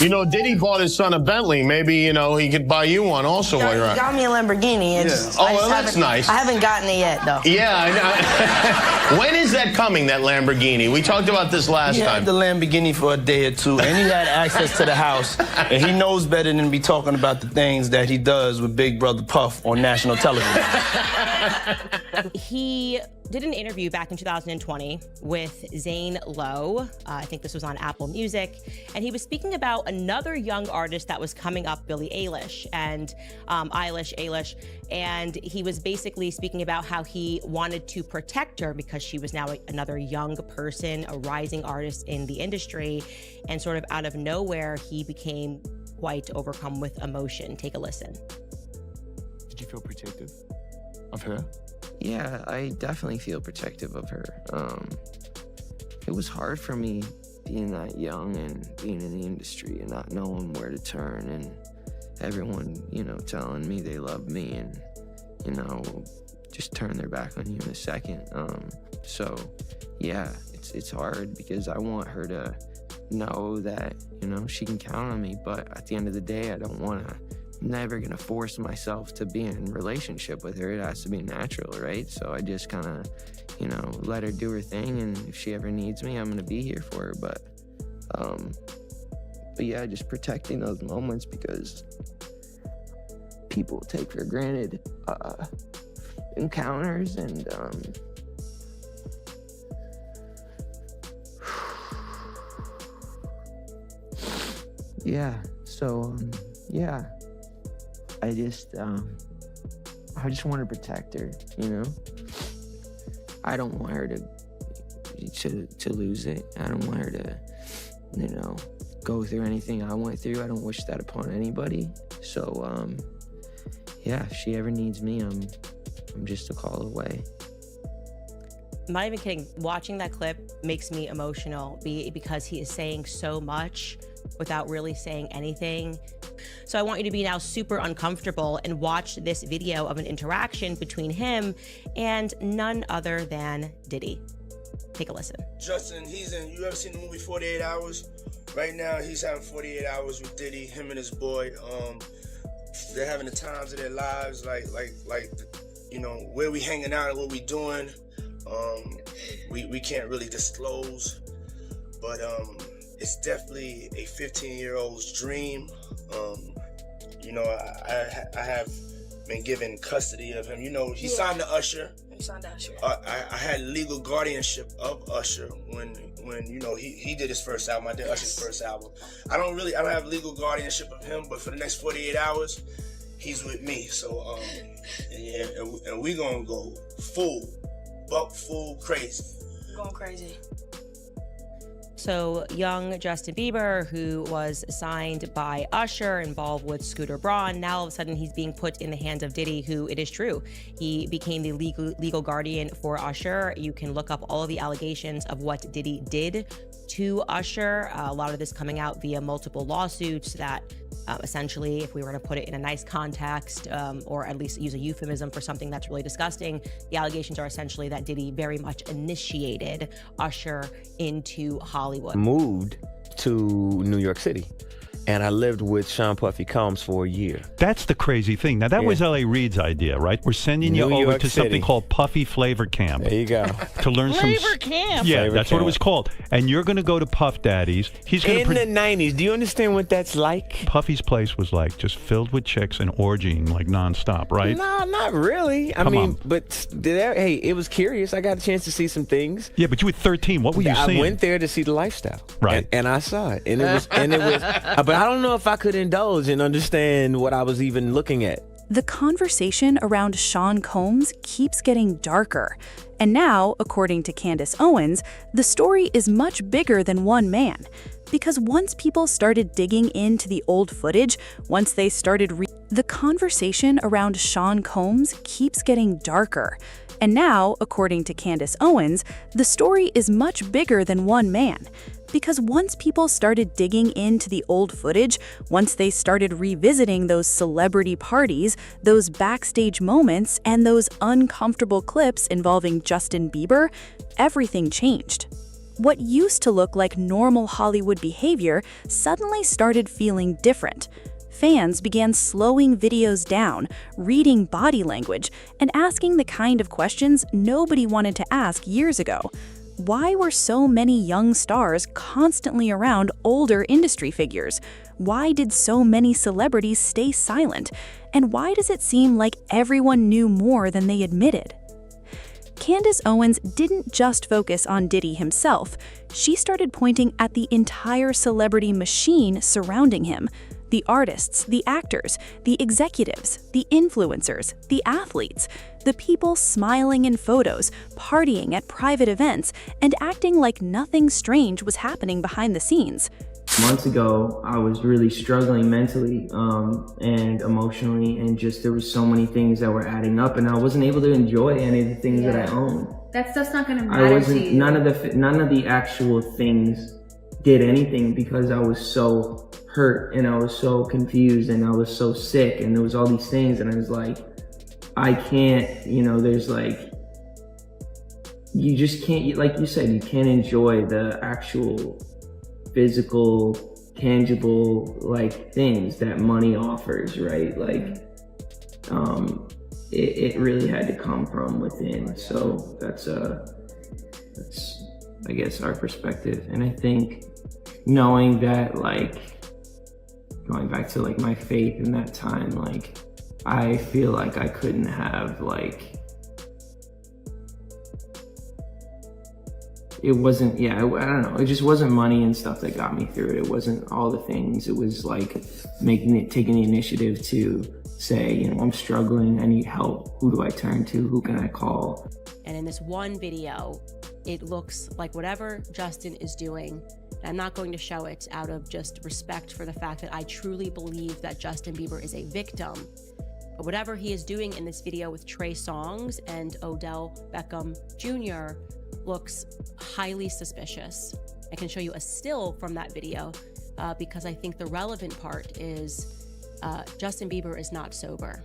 You know, Diddy bought his son a Bentley. Maybe, you know, he could buy you one also while you're He out. got me a Lamborghini. Oh, well, that's nice. I haven't gotten it yet, though. Yeah, I know. When is that coming, that Lamborghini? We talked about this last He time. had the Lamborghini for a day or two, and he had access to the house, and he knows better than to be talking about the things that he does with Big Brother Puff on national television. He did an interview back in 2020 with Zane Lowe. I think this was on Apple Music. And he was speaking about another young artist that was coming up, Billie Eilish, and Eilish. And he was basically speaking about how he wanted to protect her because she was now another young person, a rising artist in the industry. And sort of out of nowhere, he became quite overcome with emotion. Take a listen. Did you feel protective of her? Yeah, I definitely feel protective of her. It was hard for me being that young and being in the industry and not knowing where to turn, and everyone, you know, telling me they love me and, you know, just turn their back on you in a second. So yeah, it's hard because I want her to know that, you know, she can count on me, but at the end of the day, I'm never gonna force myself to be in a relationship with her. It has to be natural, right? So I just kind of, you know, let her do her thing, and if she ever needs me, I'm gonna be here for her. But yeah, just protecting those moments because people take for granted encounters, and yeah. So yeah. I just want to protect her, you know? I don't want her to lose it. I don't want her to, you know, go through anything I went through. I don't wish that upon anybody. So, yeah, if she ever needs me, I'm just a call away. I'm not even kidding. Watching that clip makes me emotional because he is saying so much without really saying anything. So I want you to be now super uncomfortable and watch this video of an interaction between him and none other than Diddy. Take a listen. Justin, you ever seen the movie 48 Hours? Right now, he's having 48 hours with Diddy, him and his boy. They're having the times of their lives, like, you know, where we hanging out and what we doing. We can't really disclose, but it's definitely a 15-year-old's dream. You know, I have been given custody of him. You know, he signed to Usher. He signed to Usher. I had legal guardianship of Usher when you know he did his first album. I did Usher's first album. I don't have legal guardianship of him, but for the next 48 hours, he's with me. So yeah, and we gonna go full crazy. Going crazy. So young Justin Bieber, who was signed by Usher, involved with Scooter Braun, now all of a sudden he's being put in the hands of Diddy, who, it is true, he became the legal guardian for Usher. You can look up all of the allegations of what Diddy did to Usher. A lot of this coming out via multiple lawsuits that essentially, if we were to put it in a nice context, or at least use a euphemism for something that's really disgusting, the allegations are essentially that Diddy very much initiated Usher into Hollywood. Moved to New York City, and I lived with Sean Puffy Combs for a year. That's the crazy thing. Now, that was L.A. Reid's idea, right? We're sending you over to something called Puffy Flavor Camp. There you go. To learn Flavor Camp? Yeah, Flavor that's Camp. what it was called. And you're going to go to Puff Daddy's. He's going In the 90s, do you understand what that's like? Puffy's place was like just filled with chicks and orgying like nonstop, right? No, not really. I mean, but hey, it was curious. I got a chance to see some things. Yeah, but you were 13. What were you seeing? I went there to see the lifestyle. Right. And I saw it. And it was, but I don't know if I could indulge and understand what I was even looking at. The conversation around Sean Combs keeps getting darker. And now, according to Candace Owens, the story is much bigger than one man. Because once people started digging into the old footage, once they started the conversation around Sean Combs keeps getting darker. And now, according to Candace Owens, the story is much bigger than one man. Because once people started digging into the old footage, once they started revisiting those celebrity parties, those backstage moments, and those uncomfortable clips involving Justin Bieber, everything changed. What used to look like normal Hollywood behavior suddenly started feeling different. Fans began slowing videos down, reading body language, and asking the kind of questions nobody wanted to ask years ago. Why were so many young stars constantly around older industry figures? Why did so many celebrities stay silent? And why does it seem like everyone knew more than they admitted? Candace Owens didn't just focus on Diddy himself. She started pointing at the entire celebrity machine surrounding him. The artists, the actors, the executives, the influencers, the athletes, the people smiling in photos, partying at private events, and acting like nothing strange was happening behind the scenes. Months ago, I was really struggling mentally and emotionally, and just there was so many things that were adding up, and I wasn't able to enjoy any of the things that I owned. That stuff's not gonna matter to you. None of the actual things did anything because I was so hurt and I was so confused and I was so sick and there was all these things, and I was like, I can't, there's like, you just can't, like you said, you can't enjoy the actual physical, tangible, like, things that money offers, right? Like, it really had to come from within. So that's I guess our perspective. And I think knowing that, like, going back to like my faith in that time, like, I feel like I couldn't have, like, it wasn't, I don't know, it just wasn't money and stuff that got me through it. It wasn't all the things. It was like taking the initiative to say, I'm struggling, I need help. Who do I turn to? Who can I call? And in this one video, it looks like whatever Justin is doing, I'm not going to show it out of just respect for the fact that I truly believe that Justin Bieber is a victim. But whatever he is doing in this video with Trey Songz and Odell Beckham Jr. looks highly suspicious. I can show you a still from that video because I think the relevant part is Justin Bieber is not sober.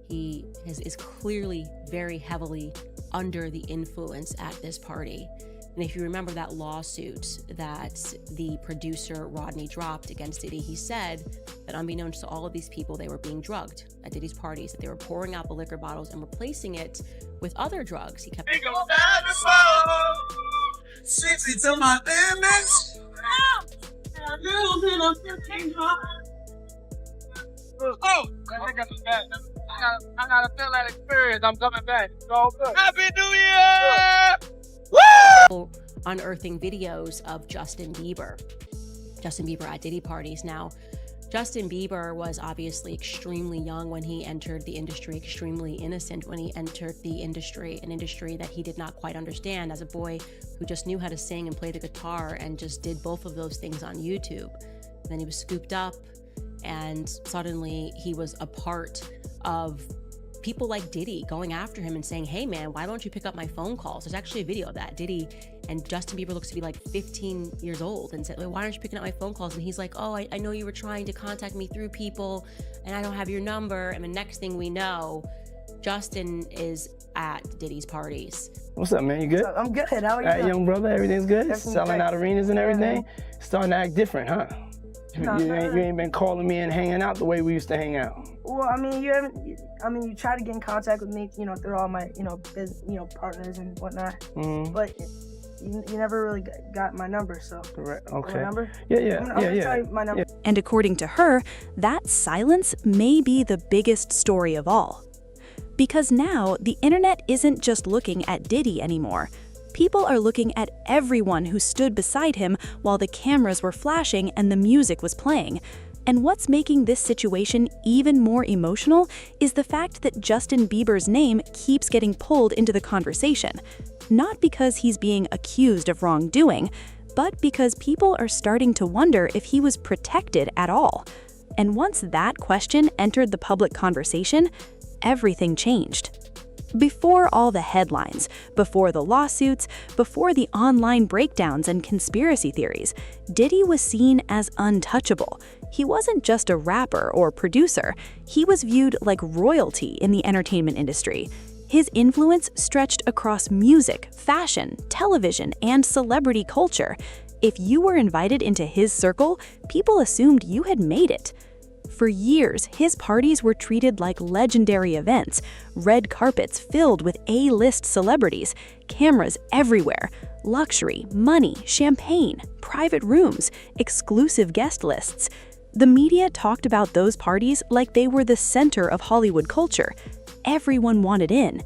He is clearly very heavily under the influence at this party. And if you remember that lawsuit that the producer Rodney dropped against Diddy, he said that unbeknownst to all of these people, they were being drugged at Diddy's parties, that they were pouring out the liquor bottles and replacing it with other drugs. He kept to my limits. Oh, I got the bad. I gotta feel that experience. I'm coming back. It's all good. Happy New Year! Woo! Unearthing videos of Justin Bieber at Diddy parties. Now, Justin Bieber was obviously extremely young when he entered the industry, extremely innocent when he entered the industry, an industry that he did not quite understand as a boy who just knew how to sing and play the guitar and just did both of those things on YouTube. And then he was scooped up, and suddenly he was a part of people like Diddy going after him and saying, hey man, why don't you pick up my phone calls? There's actually a video of that. Diddy and Justin Bieber looks to be like 15 years old and said, why aren't you picking up my phone calls? And he's like, oh, I know you were trying to contact me through people and I don't have your number. And the next thing we know, Justin is at Diddy's parties. What's up, man? You good? I'm good. How are you? All right, young brother, everything's good? Everything's Selling great. out arenas and everything? Starting to act different, huh? You ain't been calling me and hanging out the way we used to hang out. Well, I mean, you try to get in contact with me, through all my, partners and whatnot. Mm-hmm. But you never really got my number, so. Right. Okay. My number? Yeah. I'm gonna tell you my number. Yeah. And according to her, that silence may be the biggest story of all. Because now, the internet isn't just looking at Diddy anymore. People are looking at everyone who stood beside him while the cameras were flashing and the music was playing. And what's making this situation even more emotional is the fact that Justin Bieber's name keeps getting pulled into the conversation. Not because he's being accused of wrongdoing, but because people are starting to wonder if he was protected at all. And once that question entered the public conversation, everything changed. Before all the headlines, before the lawsuits, before the online breakdowns and conspiracy theories, Diddy was seen as untouchable. He wasn't just a rapper or producer, he was viewed like royalty in the entertainment industry. His influence stretched across music, fashion, television, and celebrity culture. If you were invited into his circle, people assumed you had made it. For years, his parties were treated like legendary events, red carpets filled with A-list celebrities, cameras everywhere, luxury, money, champagne, private rooms, exclusive guest lists. The media talked about those parties like they were the center of Hollywood culture. Everyone wanted in.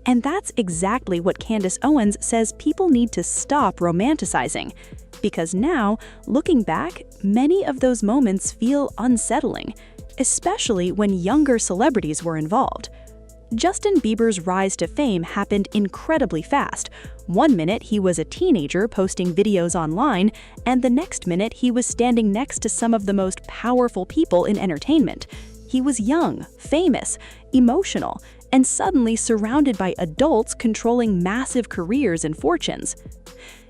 And that's exactly what Candace Owens says people need to stop romanticizing. Because now, looking back, many of those moments feel unsettling, especially when younger celebrities were involved. Justin Bieber's rise to fame happened incredibly fast. One minute he was a teenager posting videos online, and the next minute he was standing next to some of the most powerful people in entertainment. He was young, famous, emotional, and suddenly surrounded by adults controlling massive careers and fortunes.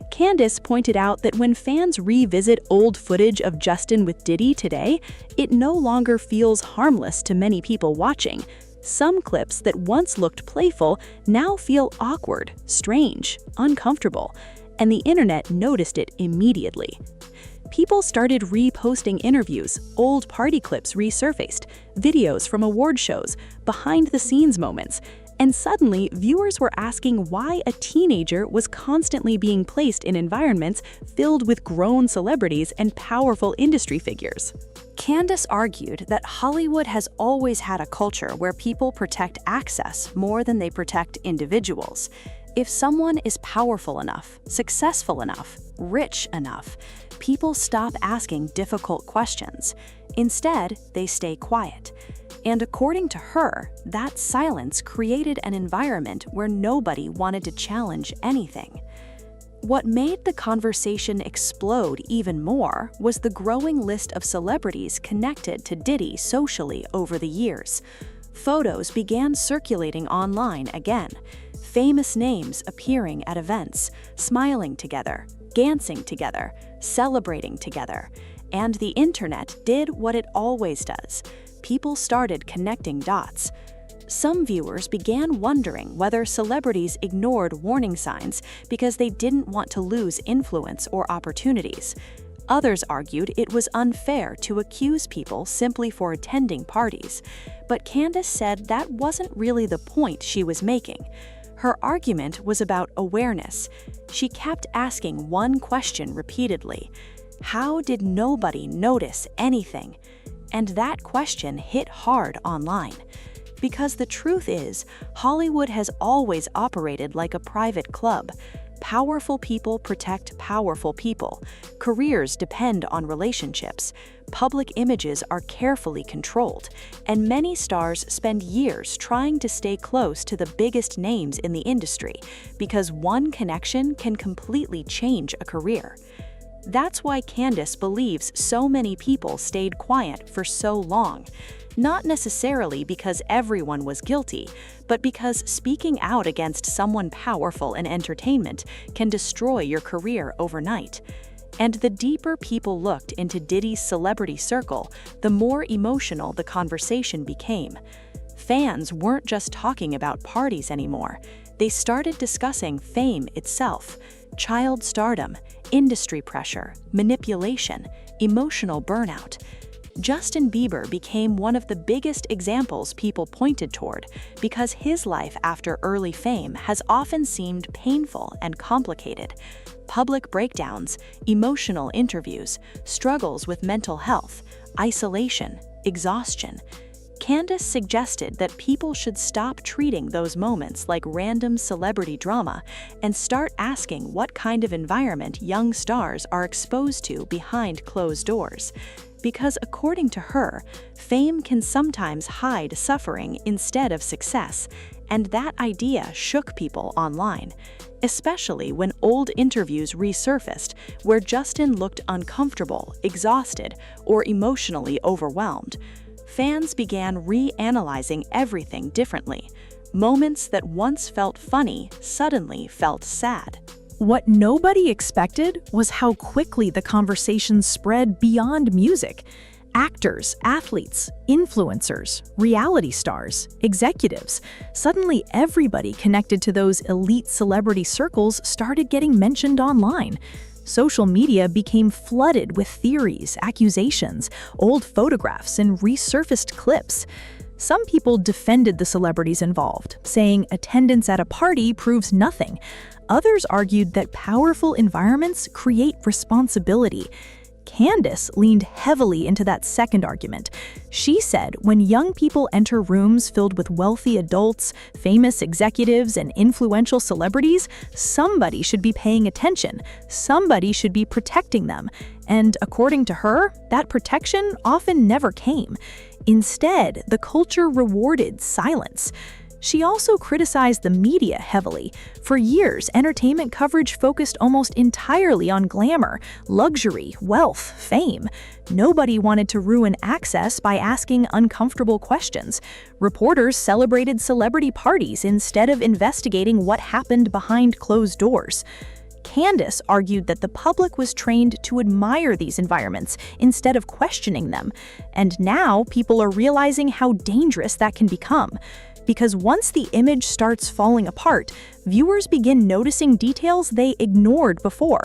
Candace pointed out that when fans revisit old footage of Justin with Diddy today, it no longer feels harmless to many people watching. Some clips that once looked playful now feel awkward, strange, uncomfortable, and the internet noticed it immediately. People started reposting interviews, old party clips resurfaced, videos from award shows, behind-the-scenes moments, and suddenly viewers were asking why a teenager was constantly being placed in environments filled with grown celebrities and powerful industry figures. Candace argued that Hollywood has always had a culture where people protect access more than they protect individuals. If someone is powerful enough, successful enough, rich enough, people stop asking difficult questions. Instead, they stay quiet. And according to her, that silence created an environment where nobody wanted to challenge anything. What made the conversation explode even more was the growing list of celebrities connected to Diddy socially over the years. Photos began circulating online again, famous names appearing at events, smiling together, dancing together, celebrating together. And the internet did what it always does. People started connecting dots. Some viewers began wondering whether celebrities ignored warning signs because they didn't want to lose influence or opportunities. Others argued it was unfair to accuse people simply for attending parties. But Candace said that wasn't really the point she was making. Her argument was about awareness. She kept asking one question repeatedly: how did nobody notice anything? And that question hit hard online. Because the truth is, Hollywood has always operated like a private club. Powerful people protect powerful people. Careers depend on relationships. Public images are carefully controlled. And many stars spend years trying to stay close to the biggest names in the industry, because one connection can completely change a career. That's why Candace believes so many people stayed quiet for so long. Not necessarily because everyone was guilty, but because speaking out against someone powerful in entertainment can destroy your career overnight. And the deeper people looked into Diddy's celebrity circle, the more emotional the conversation became. Fans weren't just talking about parties anymore. They started discussing fame itself, child stardom, industry pressure, manipulation, emotional burnout. Justin Bieber became one of the biggest examples people pointed toward because his life after early fame has often seemed painful and complicated. Public breakdowns, emotional interviews, struggles with mental health, isolation, exhaustion. Candace suggested that people should stop treating those moments like random celebrity drama and start asking what kind of environment young stars are exposed to behind closed doors. Because according to her, fame can sometimes hide suffering instead of success, and that idea shook people online, especially when old interviews resurfaced where Justin looked uncomfortable, exhausted, or emotionally overwhelmed. Fans began reanalyzing everything differently. Moments that once felt funny suddenly felt sad. What nobody expected was how quickly the conversation spread beyond music. Actors, athletes, influencers, reality stars, executives. Suddenly, everybody connected to those elite celebrity circles started getting mentioned online. Social media became flooded with theories, accusations, old photographs, and resurfaced clips. Some people defended the celebrities involved, saying attendance at a party proves nothing. Others argued that powerful environments create responsibility. Candace leaned heavily into that second argument. She said when young people enter rooms filled with wealthy adults, famous executives, and influential celebrities, somebody should be paying attention. Somebody should be protecting them. And according to her, that protection often never came. Instead, the culture rewarded silence. She also criticized the media heavily. For years, entertainment coverage focused almost entirely on glamour, luxury, wealth, fame. Nobody wanted to ruin access by asking uncomfortable questions. Reporters celebrated celebrity parties instead of investigating what happened behind closed doors. Candace argued that the public was trained to admire these environments instead of questioning them. And now people are realizing how dangerous that can become. Because once the image starts falling apart, viewers begin noticing details they ignored before.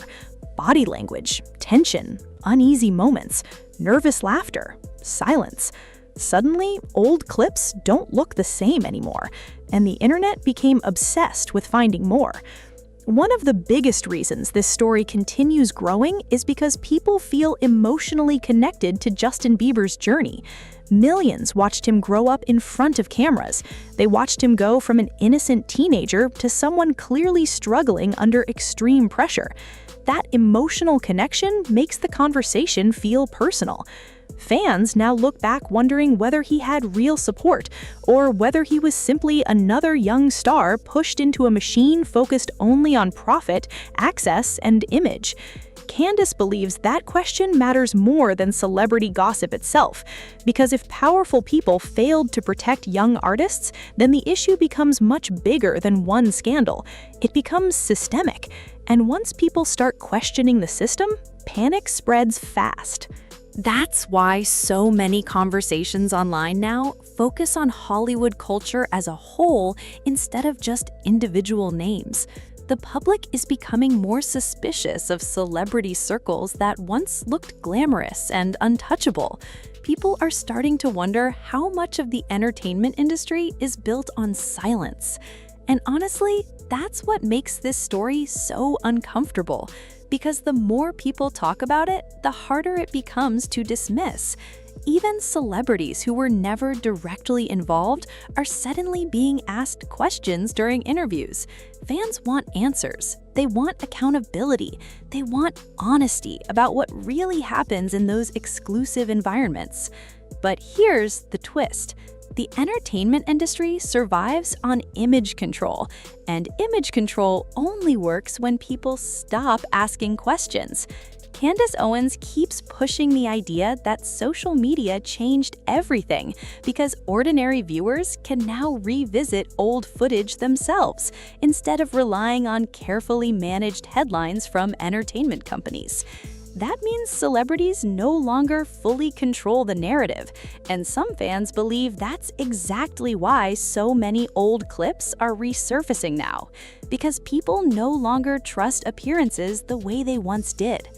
Body language, tension, uneasy moments, nervous laughter, silence. Suddenly, old clips don't look the same anymore, and the internet became obsessed with finding more. One of the biggest reasons this story continues growing is because people feel emotionally connected to Justin Bieber's journey. Millions watched him grow up in front of cameras. They watched him go from an innocent teenager to someone clearly struggling under extreme pressure. That emotional connection makes the conversation feel personal. Fans now look back wondering whether he had real support or whether he was simply another young star pushed into a machine focused only on profit, access, and image. Candace believes that question matters more than celebrity gossip itself, because if powerful people failed to protect young artists, then the issue becomes much bigger than one scandal. It becomes systemic, and once people start questioning the system, panic spreads fast. That's why so many conversations online now focus on Hollywood culture as a whole instead of just individual names. The public is becoming more suspicious of celebrity circles that once looked glamorous and untouchable. People are starting to wonder how much of the entertainment industry is built on silence. And honestly, that's what makes this story so uncomfortable. Because the more people talk about it, the harder it becomes to dismiss. Even celebrities who were never directly involved are suddenly being asked questions during interviews. Fans want answers. They want accountability. They want honesty about what really happens in those exclusive environments. But here's the twist. The entertainment industry survives on image control, and image control only works when people stop asking questions. Candace Owens keeps pushing the idea that social media changed everything because ordinary viewers can now revisit old footage themselves instead of relying on carefully managed headlines from entertainment companies. That means celebrities no longer fully control the narrative, and some fans believe that's exactly why so many old clips are resurfacing now, because people no longer trust appearances the way they once did.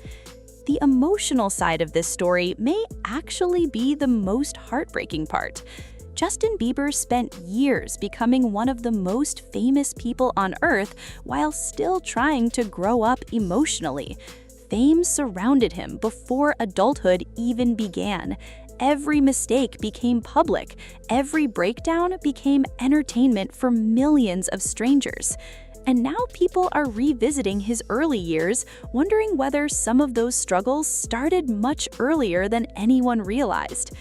The emotional side of this story may actually be the most heartbreaking part. Justin Bieber spent years becoming one of the most famous people on Earth while still trying to grow up emotionally. Fame surrounded him before adulthood even began. Every mistake became public. Every breakdown became entertainment for millions of strangers. And now people are revisiting his early years, wondering whether some of those struggles started much earlier than anyone realized.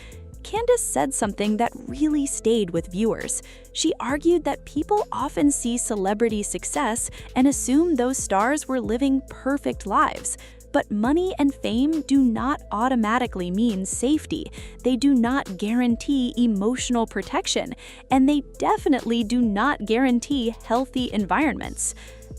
Candace said something that really stayed with viewers. She argued that people often see celebrity success and assume those stars were living perfect lives. But money and fame do not automatically mean safety. They do not guarantee emotional protection, and they definitely do not guarantee healthy environments.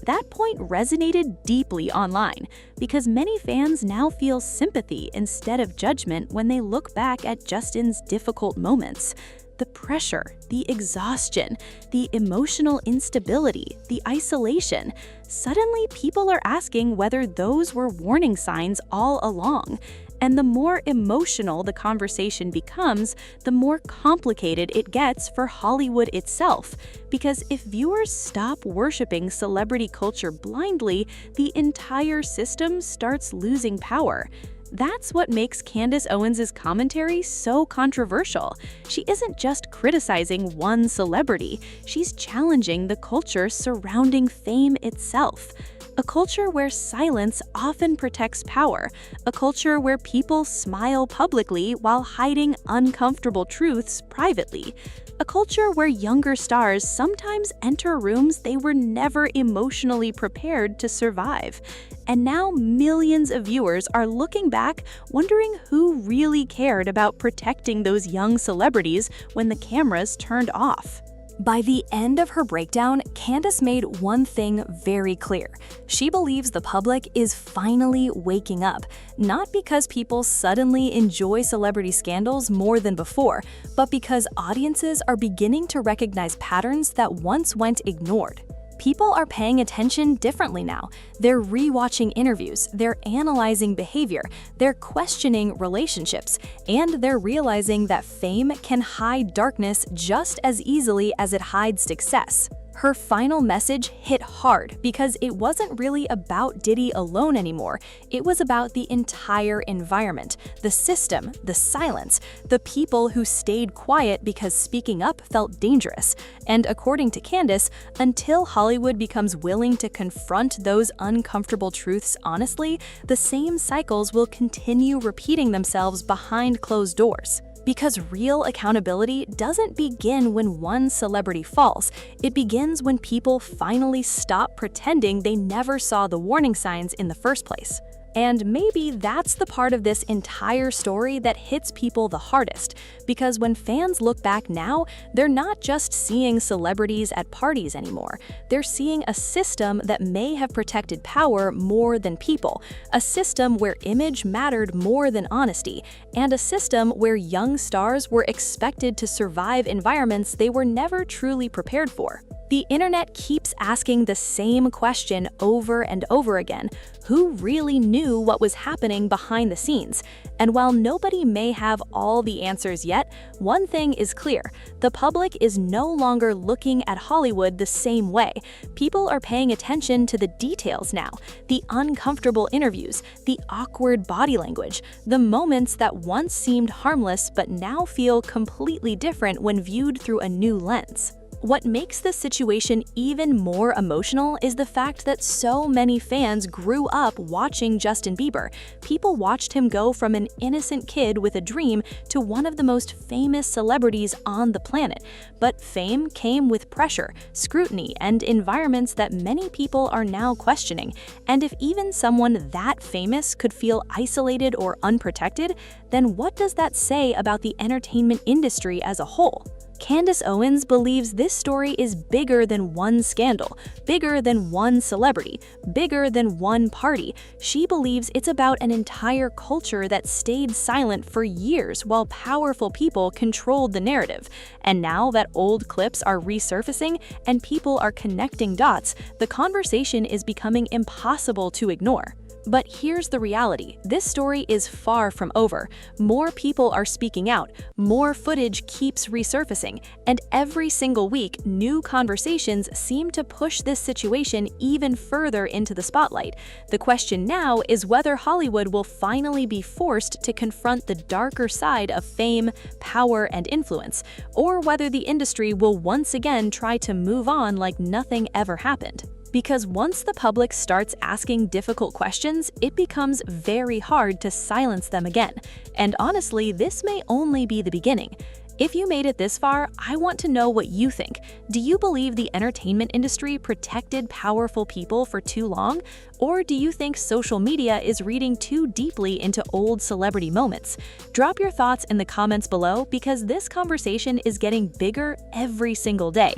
That point resonated deeply online because many fans now feel sympathy instead of judgment when they look back at Justin's difficult moments. The pressure, the exhaustion, the emotional instability, the isolation. Suddenly, people are asking whether those were warning signs all along. And the more emotional the conversation becomes, the more complicated it gets for Hollywood itself. Because if viewers stop worshiping celebrity culture blindly, the entire system starts losing power. That's what makes Candace Owens' commentary so controversial. She isn't just criticizing one celebrity, she's challenging the culture surrounding fame itself. A culture where silence often protects power, a culture where people smile publicly while hiding uncomfortable truths privately, a culture where younger stars sometimes enter rooms they were never emotionally prepared to survive. And now millions of viewers are looking back, wondering who really cared about protecting those young celebrities when the cameras turned off. By the end of her breakdown, Candace made one thing very clear. She believes the public is finally waking up, not because people suddenly enjoy celebrity scandals more than before, but because audiences are beginning to recognize patterns that once went ignored. People are paying attention differently now. They're rewatching interviews, they're analyzing behavior, they're questioning relationships, and they're realizing that fame can hide darkness just as easily as it hides success. Her final message hit hard because it wasn't really about Diddy alone anymore. It was about the entire environment, the system, the silence, the people who stayed quiet because speaking up felt dangerous. And according to Candace, until Hollywood becomes willing to confront those uncomfortable truths honestly, the same cycles will continue repeating themselves behind closed doors. Because real accountability doesn't begin when one celebrity falls. It begins when people finally stop pretending they never saw the warning signs in the first place. And maybe that's the part of this entire story that hits people the hardest, because when fans look back now, they're not just seeing celebrities at parties anymore. They're seeing a system that may have protected power more than people, a system where image mattered more than honesty, and a system where young stars were expected to survive environments they were never truly prepared for. The internet keeps asking the same question over and over again: who really knew what was happening behind the scenes? And while nobody may have all the answers yet, one thing is clear: the public is no longer looking at Hollywood the same way. People are paying attention to the details now, the uncomfortable interviews, the awkward body language, the moments that once seemed harmless but now feel completely different when viewed through a new lens. What makes this situation even more emotional is the fact that so many fans grew up watching Justin Bieber. People watched him go from an innocent kid with a dream to one of the most famous celebrities on the planet. But fame came with pressure, scrutiny, and environments that many people are now questioning. And if even someone that famous could feel isolated or unprotected, then what does that say about the entertainment industry as a whole? Candace Owens believes this story is bigger than one scandal, bigger than one celebrity, bigger than one party. She believes it's about an entire culture that stayed silent for years while powerful people controlled the narrative. And now that old clips are resurfacing and people are connecting dots, the conversation is becoming impossible to ignore. But here's the reality: this story is far from over. More people are speaking out, more footage keeps resurfacing, and every single week, new conversations seem to push this situation even further into the spotlight. The question now is whether Hollywood will finally be forced to confront the darker side of fame, power, and influence, or whether the industry will once again try to move on like nothing ever happened. Because once the public starts asking difficult questions, it becomes very hard to silence them again. And honestly, this may only be the beginning. If you made it this far, I want to know what you think. Do you believe the entertainment industry protected powerful people for too long? Or do you think social media is reading too deeply into old celebrity moments? Drop your thoughts in the comments below, because this conversation is getting bigger every single day.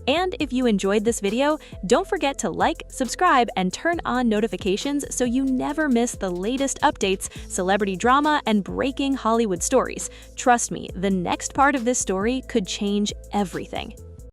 And if you enjoyed this video, don't forget to like, subscribe, and turn on notifications so you never miss the latest updates, celebrity drama, and breaking Hollywood stories. Trust me, the next part of this story could change everything.